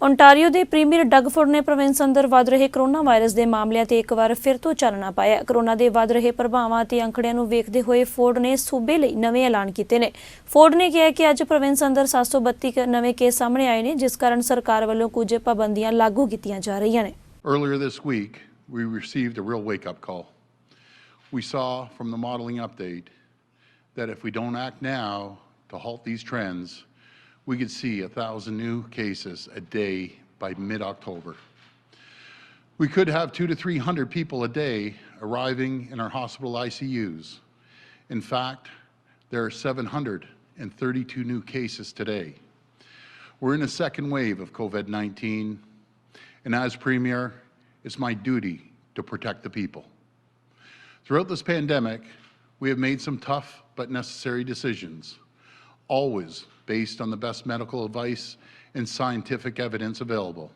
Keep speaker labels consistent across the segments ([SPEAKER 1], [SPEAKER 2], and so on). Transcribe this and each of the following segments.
[SPEAKER 1] Ontario ਦੇ premier ਡਗਫੋਰਡ ਨੇ province ਅੰਦਰ ਵੱਧ ਰਹੇ ਕਰੋਨਾ ਵਾਇਰਸ ਦੇ ਮਾਮਲਿਆਂ ਤੇ ਇੱਕ ਵਾਰ ਫਿਰ ਤੋਂ ਚਾਨਣਾ ਪਾਇਆ। ਕਰੋਨਾ ਦੇ ਵੱਧ ਰਹੇ ਪ੍ਰਭਾਵਾਂ ਤੇ ਅੰਕੜਿਆਂ ਨੂੰ ਵੇਖਦੇ ਹੋਏ ਫੋਰਡ ਨੇ ਸੂਬੇ ਲਈ ਨਵੇਂ ਐਲਾਨ ਕੀਤੇ ਨੇ। ਫੋਰਡ ਨੇ ਕਿਹਾ ਕਿ ਅੱਜ ਪ੍ਰੋਵਿੰਸ ਅੰਦਰ 732 ਨਵੇਂ ਕੇਸ ਸਾਹਮਣੇ ਆਏ ਨੇ, ਜਿਸ ਕਾਰਨ ਸਰਕਾਰ ਵੱਲੋਂ ਕੁਝ ਪਾਬੰਦੀਆਂ ਲਾਗੂ ਕੀਤੀਆਂ ਜਾ ਰਹੀਆਂ ਨੇ।
[SPEAKER 2] Earlier this week, we received a real wake-up call. We saw from the modeling update that if we don't act now to halt these trends, we could see 1,000 new cases a day by mid-October. We could have 200 to 300 people a day arriving in our hospital ICUs. In fact, there are 732 new cases today. We're in a second wave of COVID-19, and as Premier, it's my duty to protect the people. Throughout this pandemic, we have made some tough but necessary decisions, always based on the best medical advice and scientific evidence available.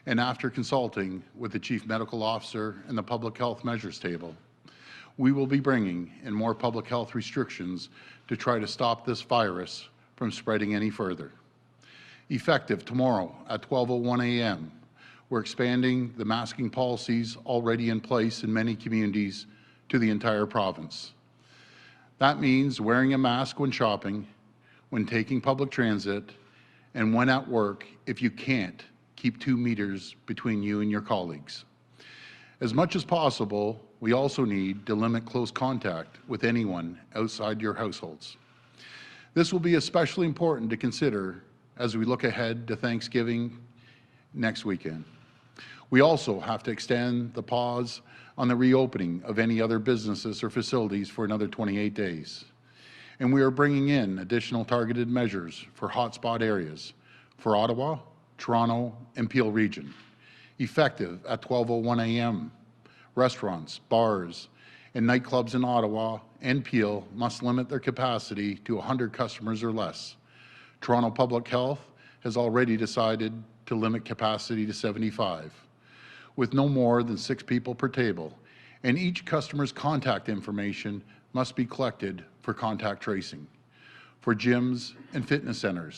[SPEAKER 2] And after consulting with the Chief Medical Officer and the Public Health Measures Table, we will be bringing in more public health restrictions to try to stop this virus from spreading any further. Effective tomorrow at 12:01 a.m., we're expanding the masking policies already in place in many communities to the entire province. That means wearing a mask when shopping, when taking public transit, and when at work if you can't keep 2 meters between you and your colleagues. As much as possible, we also need to limit close contact with anyone outside your households. This will be especially important to consider as we look ahead to Thanksgiving next weekend. We also have to extend the pause on the reopening of any other businesses or facilities for another 28 days. And we are bringing in additional targeted measures for hotspot areas for Ottawa, Toronto, and Peel region. Effective at 12:01 a.m., restaurants, bars, and nightclubs in Ottawa and Peel must limit their capacity to 100 customers or less. Toronto Public Health has already decided to limit capacity to 75, with no more than 6 people per table, and each customer's contact information must be collected for contact tracing. For gyms and fitness centers,